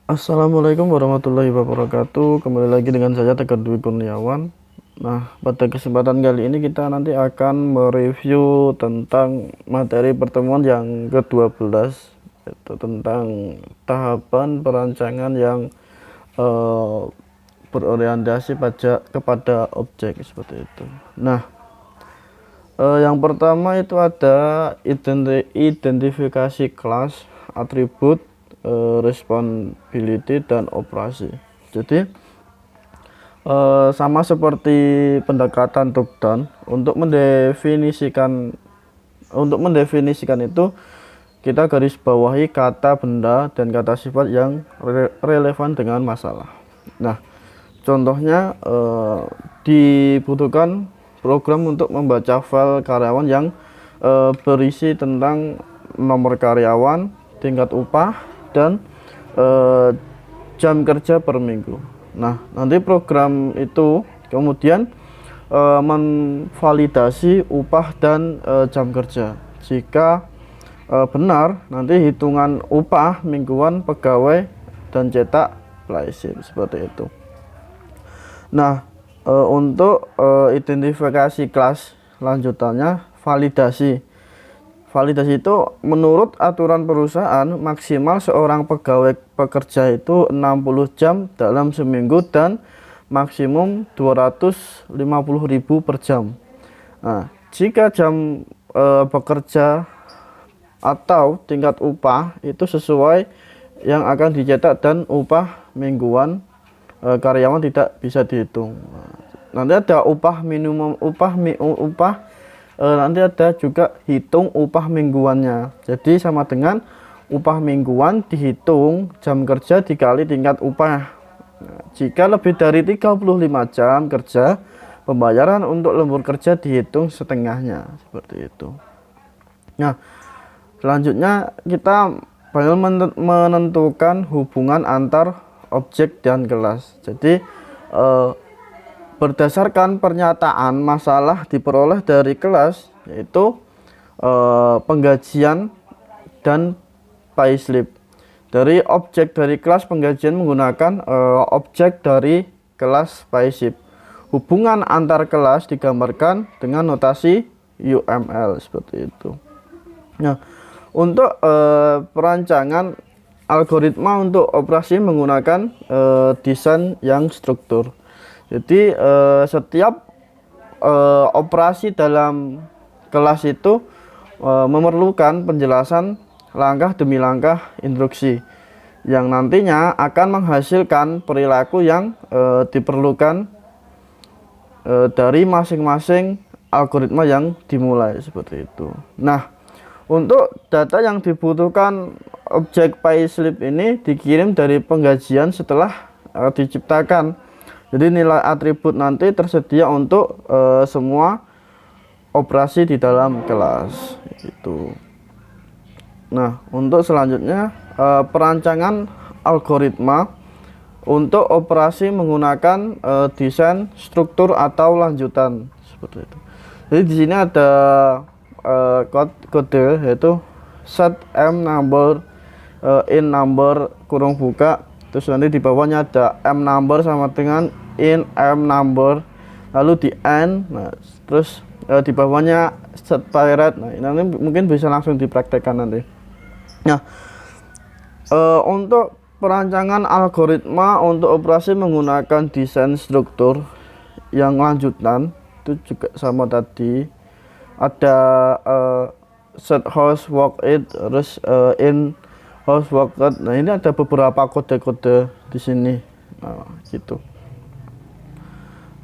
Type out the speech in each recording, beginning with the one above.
Assalamualaikum warahmatullahi wabarakatuh. Kembali lagi dengan saya Tegar Dwi Kurniawan. Nah, pada kesempatan kali ini kita nanti akan mereview tentang materi pertemuan yang ke-12, yaitu tentang tahapan perancangan yang eh, berorientasi kepada objek seperti itu. Nah, yang pertama itu ada identifikasi kelas, atribut, responsibility, dan operasi. Jadi sama seperti pendekatan top down, untuk mendefinisikan itu kita garis bawahi kata benda dan kata sifat yang relevan dengan masalah. Nah, contohnya dibutuhkan program untuk membaca file karyawan yang berisi tentang nomor karyawan, tingkat upah, dan jam kerja per minggu. Nah, nanti program itu kemudian memvalidasi upah dan jam kerja. Jika benar, nanti hitungan upah mingguan pegawai dan cetak playship seperti itu. Nah, untuk identifikasi kelas lanjutannya validasi. Validasi itu menurut aturan perusahaan maksimal seorang pegawai pekerja itu 60 jam dalam seminggu dan maksimum 250.000 per jam. Nah, jika jam bekerja atau tingkat upah itu sesuai yang akan dicetak dan upah mingguan karyawan tidak bisa dihitung. Nanti ada upah minimum, nanti ada juga hitung upah mingguannya. Jadi sama dengan upah mingguan dihitung jam kerja dikali tingkat upah. Nah, jika lebih dari 35 jam kerja, pembayaran untuk lembur kerja dihitung setengahnya, seperti itu. Nah, selanjutnya kita bakal menentukan hubungan antar objek dan kelas. Jadi berdasarkan pernyataan masalah diperoleh dari kelas, yaitu penggajian dan payslip. Dari objek dari kelas penggajian menggunakan objek dari kelas payslip. Hubungan antar kelas digambarkan dengan notasi UML seperti itu. Nah, untuk perancangan algoritma untuk operasi menggunakan desain yang struktur. Jadi setiap operasi dalam kelas itu memerlukan penjelasan langkah demi langkah instruksi yang nantinya akan menghasilkan perilaku yang diperlukan dari masing-masing algoritma yang dimulai seperti itu. Nah, untuk data yang dibutuhkan objek payslip ini dikirim dari penggajian setelah diciptakan. Jadi nilai atribut nanti tersedia untuk semua operasi di dalam kelas itu. Nah, untuk selanjutnya perancangan algoritma untuk operasi menggunakan desain struktur atau lanjutan seperti itu. Jadi di sini ada kode yaitu set m number in number kurung buka. Terus nanti di bawahnya ada m number sama dengan in m number, lalu di n. Nah, terus di bawahnya set pirate. Nah, ini nanti mungkin bisa langsung dipraktekkan nanti. Nah, untuk perancangan algoritma untuk operasi menggunakan desain struktur yang lanjutan itu juga sama tadi. Ada set house work it, terus in house worker. Nah, ini ada beberapa kode-kode di sini. Nah, gitu.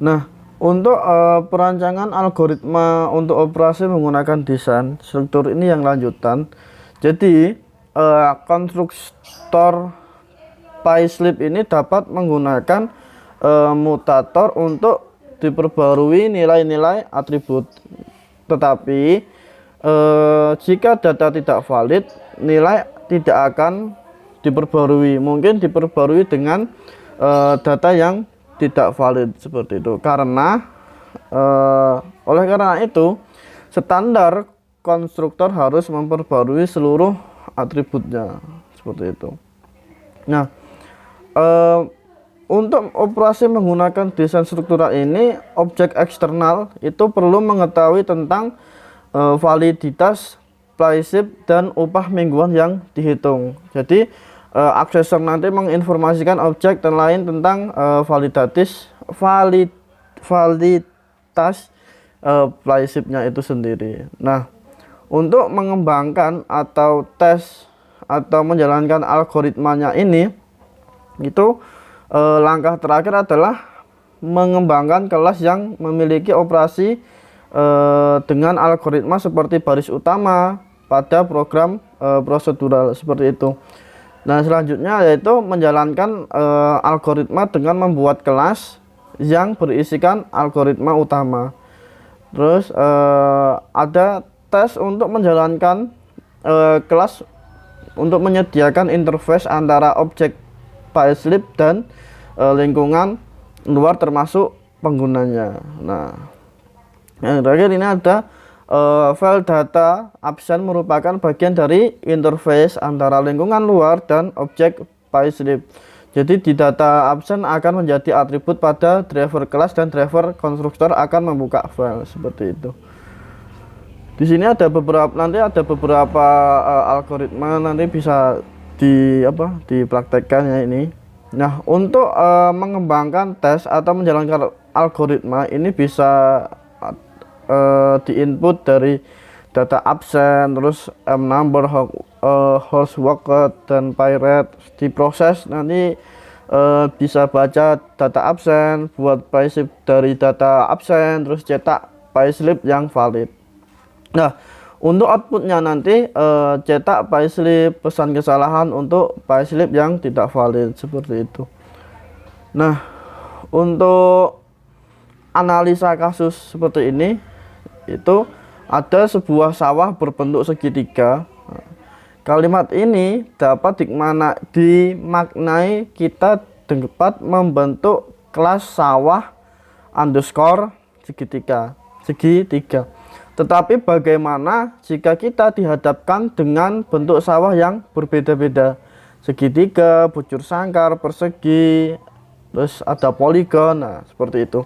Nah, untuk perancangan algoritma untuk operasi menggunakan desain struktur ini yang lanjutan. Jadi konstruktor payslip ini dapat menggunakan mutator untuk diperbarui nilai-nilai atribut. Tetapi jika data tidak valid, nilai tidak akan diperbarui. Mungkin diperbarui dengan data yang tidak valid seperti itu. Oleh karena itu, standar konstruktor harus memperbarui seluruh atributnya seperti itu. Nah, eh, untuk operasi menggunakan desain struktural ini, objek eksternal itu perlu mengetahui tentang validitas payslip dan upah mingguan yang dihitung. Jadi aksesor nanti menginformasikan objek dan lain tentang validitas payslipnya itu sendiri. Nah, untuk mengembangkan atau tes atau menjalankan algoritmanya ini, itu langkah terakhir adalah mengembangkan kelas yang memiliki operasi dengan algoritma seperti baris utama pada program prosedural seperti itu. Nah, selanjutnya yaitu menjalankan algoritma dengan membuat kelas yang berisikan algoritma utama. Terus ada tes untuk menjalankan kelas untuk menyediakan interface antara objek payslip dan lingkungan luar termasuk penggunanya. Nah, yang terakhir ini ada file data absen merupakan bagian dari interface antara lingkungan luar dan objek payslip. Jadi di data absen akan menjadi atribut pada driver kelas dan driver konstruktor akan membuka file seperti itu. Di sini ada beberapa algoritma nanti bisa dipraktekkan ya ini. Nah, untuk mengembangkan tes atau menjalankan algoritma ini bisa diinput dari data absen, terus number, host worker dan pay rate. Diproses nanti bisa baca data absen, buat payslip dari data absen, terus cetak payslip yang valid. Nah, untuk outputnya nanti cetak payslip, pesan kesalahan untuk payslip yang tidak valid seperti itu. Nah, untuk analisa kasus seperti ini, itu ada sebuah sawah berbentuk segitiga. Kalimat ini dapat dimaknai kita dapat membentuk kelas sawah underscore segitiga. Tetapi bagaimana jika kita dihadapkan dengan bentuk sawah yang berbeda-beda? Segitiga, bujur sangkar, persegi, terus ada poligon. Nah, seperti itu.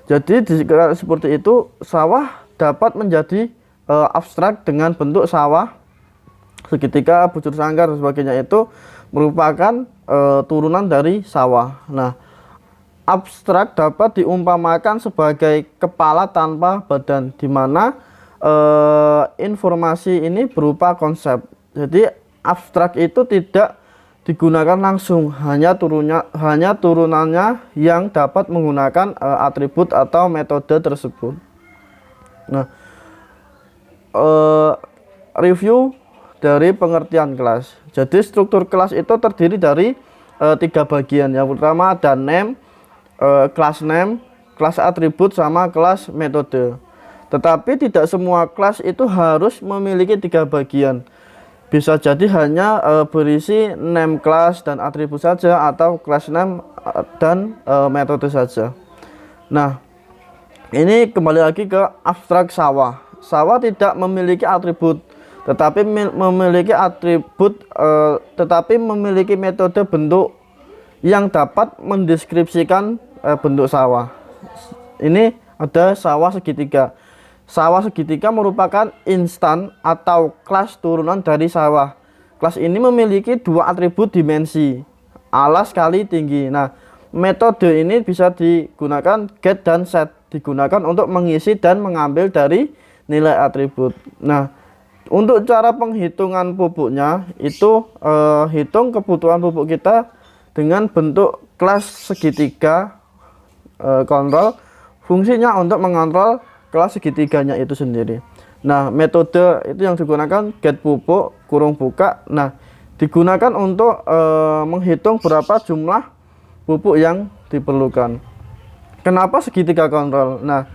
Jadi jika seperti itu, sawah dapat menjadi abstrak dengan bentuk sawah segitiga, bujur sangkar dan sebagainya, itu merupakan turunan dari sawah. Nah, abstrak dapat diumpamakan sebagai kepala tanpa badan, di mana informasi ini berupa konsep. Jadi abstrak itu tidak digunakan langsung, hanya turunannya yang dapat menggunakan atribut atau metode tersebut. Nah, review dari pengertian kelas. Jadi struktur kelas itu terdiri dari 3 bagian. Yang pertama ada name, kelas name, kelas atribut, sama kelas metode. Tetapi tidak semua kelas itu harus memiliki 3 bagian. Bisa jadi hanya berisi name kelas dan atribut saja, atau kelas name dan metode saja. Nah, ini kembali lagi ke abstrak sawah. Sawah tidak memiliki atribut, tetapi memiliki metode bentuk yang dapat mendeskripsikan bentuk sawah. Ini ada sawah segitiga. Sawah segitiga merupakan instan atau kelas turunan dari sawah. Kelas ini memiliki 2 atribut dimensi, alas kali tinggi. Nah, metode ini bisa digunakan get dan set, digunakan untuk mengisi dan mengambil dari nilai atribut. Nah, untuk cara penghitungan pupuknya itu hitung kebutuhan pupuk kita dengan bentuk kelas segitiga kontrol. Fungsinya untuk mengontrol kelas segitiganya itu sendiri. Nah, metode itu yang digunakan get pupuk kurung buka. Nah, digunakan untuk menghitung berapa jumlah pupuk yang diperlukan. Kenapa segitiga kontrol? Nah,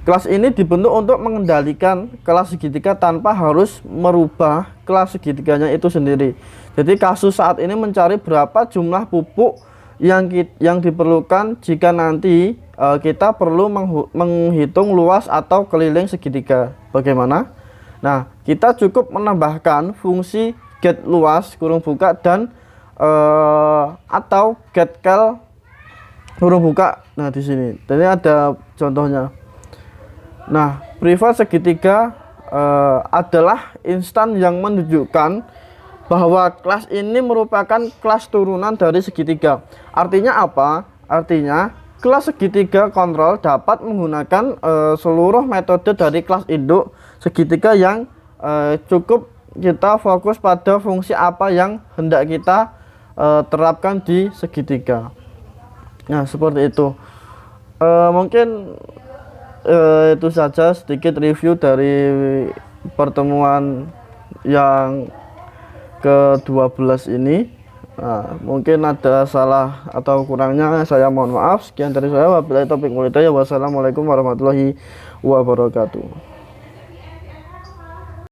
kelas ini dibentuk untuk mengendalikan kelas segitiga tanpa harus merubah kelas segitiganya itu sendiri. Jadi kasus saat ini mencari berapa jumlah pupuk yang diperlukan jika nanti kita perlu menghitung luas atau keliling segitiga. Bagaimana? Nah, kita cukup menambahkan fungsi get luas kurung buka dan atau getkel huruf buka. Nah, di sini. Ini ada contohnya. Nah, privat segitiga adalah instan yang menunjukkan bahwa kelas ini merupakan kelas turunan dari segitiga. Artinya apa? Artinya kelas segitiga kontrol dapat menggunakan seluruh metode dari kelas induk segitiga yang cukup kita fokus pada fungsi apa yang hendak kita terapkan di segitiga. Nah, seperti itu. Mungkin itu saja sedikit review dari pertemuan yang ke-12 ini. Nah, mungkin ada salah atau kurangnya, saya mohon maaf. Sekian dari saya, wabillahi taufiq wal hidayah. Wassalamualaikum warahmatullahi wabarakatuh.